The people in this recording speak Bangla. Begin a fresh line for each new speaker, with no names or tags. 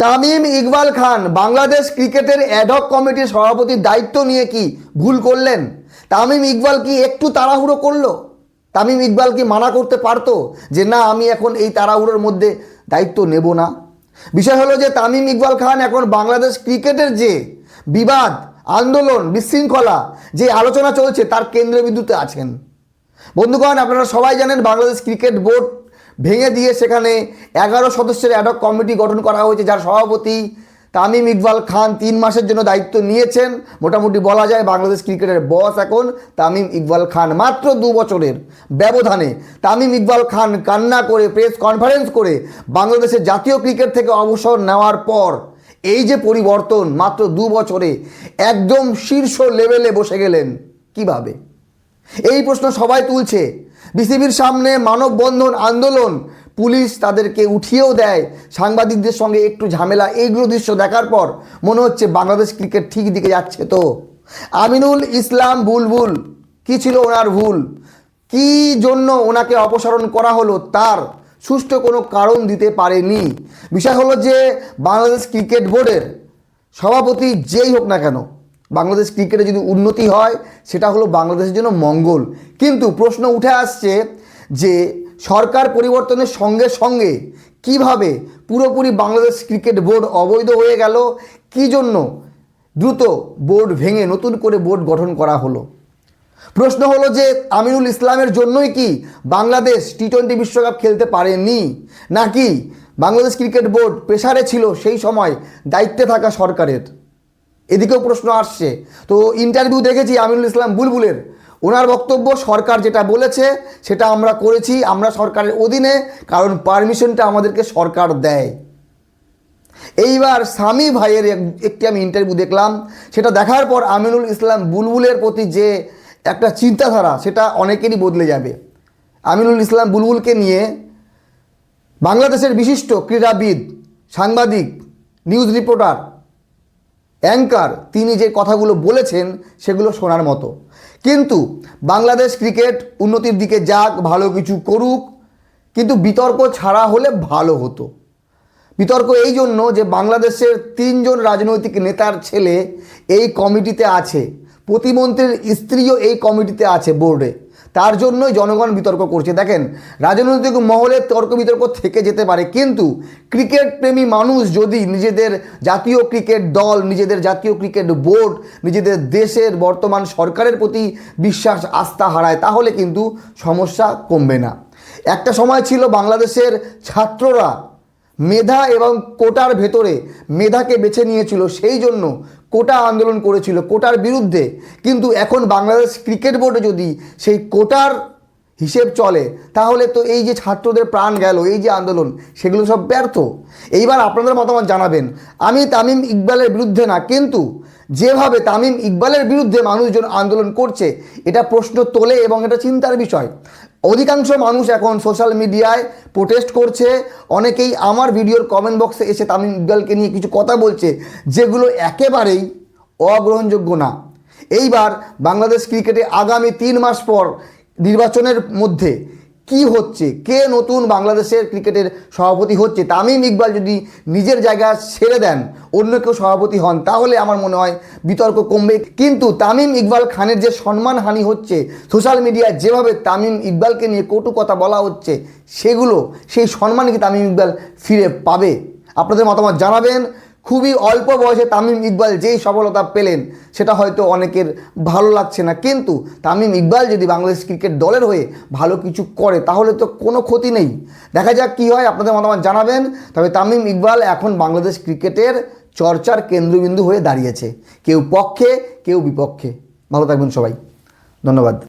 তামিম ইকবাল খান বাংলাদেশ ক্রিকেটের অ্যাডহক কমিটির সভাপতির দায়িত্ব নিয়ে কি ভুল করলেন? তামিম ইকবাল কি একটু তাড়াহুড়ো করলো? তামিম ইকবাল কি মানা করতে পারতো যে না, আমি এখন এই তাড়াহুড়োর মধ্যে দায়িত্ব নেব না? বিষয় হলো যে তামিম ইকবাল খান এখন বাংলাদেশ ক্রিকেটের যে বিবাদ, আন্দোলন, বিশৃঙ্খলা, যে আলোচনা চলছে তার কেন্দ্রবিন্দুতে আছেন। বন্ধুগণ, আপনারা সবাই জানেন বাংলাদেশ ক্রিকেট বোর্ড ভেঙে দিয়ে সেখানে 11 সদস্যের অ্যাডহক কমিটি গঠন করা হয়েছে, যার সভাপতি তামিম ইকবাল খান 3 মাসের জন্য দায়িত্ব নিয়েছেন। মোটামুটি বলা যায় বাংলাদেশ ক্রিকেটের বস এখন তামিম ইকবাল খান। মাত্র 2 বছরের ব্যবধানে তামিম ইকবাল খান কান্না করে প্রেস কনফারেন্স করে বাংলাদেশের জাতীয় ক্রিকেট থেকে অবসর নেওয়ার পর এই যে পরিবর্তন, মাত্র 2 বছরে একদম শীর্ষ লেভেলে বসে গেলেন কিভাবে? এই প্রশ্ন সবাই তুলছে। বিসিবির সামনে মানববন্ধন, আন্দোলন, পুলিশ তাদেরকে উঠিয়েও দেয়, সাংবাদিকদের সঙ্গে একটু ঝামেলা, এইগুলো দৃশ্য দেখার পর মনে হচ্ছে বাংলাদেশ ক্রিকেট ঠিক দিকে যাচ্ছে। তো আমিনুল ইসলাম বুলবুল, কি ছিল ওনার ভুল? কি জন্য ওনাকে অপসারণ করা হলো তার সুষ্ঠু কোনো কারণ দিতে পারেনি। বিষয় হলো যে বাংলাদেশ ক্রিকেট বোর্ডের সভাপতি যেই হোক না কেন, বাংলাদেশ ক্রিকেটে যদি উন্নতি হয় সেটা হলো বাংলাদেশের জন্য মঙ্গল। কিন্তু প্রশ্ন উঠে আসছে যে সরকার পরিবর্তনের সঙ্গে সঙ্গে কিভাবে পুরোপুরি বাংলাদেশ ক্রিকেট বোর্ড অবৈধ হয়ে গেল? কি জন্য দ্রুত বোর্ড ভেঙে নতুন করে বোর্ড গঠন করা হলো? প্রশ্ন হলো যে আমিনুল ইসলামের জন্যই কি বাংলাদেশ টি-20 বিশ্বকাপ খেলতে পারেনি, নাকি বাংলাদেশ ক্রিকেট বোর্ড প্রেসারে ছিল সেই সময় দায়িত্বে থাকা সরকারের? এদিকেও প্রশ্ন আসছে। তো ইন্টারভিউ দেখেছি আমিনুল ইসলাম বুলবুলের, ওনার বক্তব্য সরকার যেটা বলেছে সেটা আমরা করেছি, আমরা সরকারের অধীনে, কারণ পারমিশনটা আমাদেরকে সরকার দেয়। এইবার সামি ভাইয়ের একটি আমি ইন্টারভিউ দেখলাম, সেটা দেখার পর আমিনুল ইসলাম বুলবুলের প্রতি যে একটা চিন্তাধারা সেটা অনেকেরই বদলে যাবে। আমিনুল ইসলাম বুলবুলকে নিয়ে বাংলাদেশের বিশিষ্ট ক্রীড়াবিদ, সাংবাদিক, নিউজ রিপোর্টার, অ্যাঙ্কার, তিনি যে কথাগুলো বলেছেন সেগুলো শোনার মতো। কিন্তু বাংলাদেশ ক্রিকেট উন্নতির দিকে যাক, ভালো কিছু করুক, কিন্তু বিতর্ক ছাড়া হলে ভালো হতো। বিতর্ক এই জন্য যে বাংলাদেশের 3 জন রাজনৈতিক নেতার ছেলে এই কমিটিতে আছে, প্রতিমন্ত্রীর স্ত্রীও এই কমিটিতে আছে বোর্ডে, তার জন্যই জনগণ বিতর্ক করছে। দেখেন, রাজনৈতিক মহলে তর্ক বিতর্ক থেকে যেতে পারে, কিন্তু ক্রিকেট প্রেমী মানুষ যদি নিজেদের জাতীয় ক্রিকেট দল, নিজেদের জাতীয় ক্রিকেট বোর্ড, নিজেদের দেশের বর্তমান সরকারের প্রতি বিশ্বাস, আস্থা হারায়, তাহলে কিন্তু সমস্যা কমবে না। একটা সময় ছিল বাংলাদেশের ছাত্ররা মেধা এবং কোটার ভেতরে মেধাকে বেছে নিয়েছিল, সেই জন্য কোটা আন্দোলন করেছিল, কোটার বিরুদ্ধে। কিন্তু এখন বাংলাদেশ ক্রিকেট বোর্ডে যদি সেই কোটার হিসেব চলে, তাহলে তো এই যে ছাত্রদের প্রাণ গেল, এই যে আন্দোলন, সেগুলো সব ব্যর্থ। এইবার আপনাদের মতামত জানাবেন। আমি তামিম ইকবালের বিরুদ্ধে না, কিন্তু যেভাবে তামিম ইকবালের বিরুদ্ধে মানুষজন আন্দোলন করছে এটা প্রশ্ন তোলে এবং এটা চিন্তার বিষয়। অধিকাংশ মানুষ এখন সোশ্যাল মিডিয়ায় প্রোটেস্ট করছে, অনেকেই আমার ভিডিওর কমেন্ট বক্সে এসে তামিম ইকবালকে নিয়ে কিছু কথা বলছে যেগুলো একেবারেই অগ্রহণযোগ্য না। এইবার বাংলাদেশ ক্রিকেটে আগামী 3 মাস পর নির্বাচনের মধ্যে কি হচ্ছে, কে নতুন বাংলাদেশের ক্রিকেটের সভাপতি হচ্ছে, তামিম ইকবাল যদি নিজের জায়গা ছেড়ে দেন, অন্য কেউ সভাপতি হন, তাহলে আমার মনে হয় বিতর্ক কমবে। কিন্তু তামিম ইকবাল খানের যে সম্মানহানি হচ্ছে, সোশ্যাল মিডিয়ায় যেভাবে তামিম ইকবালকে নিয়ে কটু কথা বলা হচ্ছে, সেই সম্মান কি তামিম ইকবাল ফিরে পাবে? আপনাদের মতামত জানাবেন। খুবই অল্প বয়সে তামিম ইকবাল যেই সফলতা পেলেন সেটা হয়তো অনেকের ভালো লাগছে না, কিন্তু তামিম ইকবাল যদি বাংলাদেশ ক্রিকেট দলের হয়ে ভালো কিছু করে তাহলে তো কোনো ক্ষতি নেই। দেখা যাক কী হয়, আপনাদের মতামত জানাবেন। তবে তামিম ইকবাল এখন বাংলাদেশ ক্রিকেটের চর্চার কেন্দ্রবিন্দু হয়ে দাঁড়িয়েছে, কেউ পক্ষে কেউ বিপক্ষে। ভালো থাকবেন সবাই, ধন্যবাদ।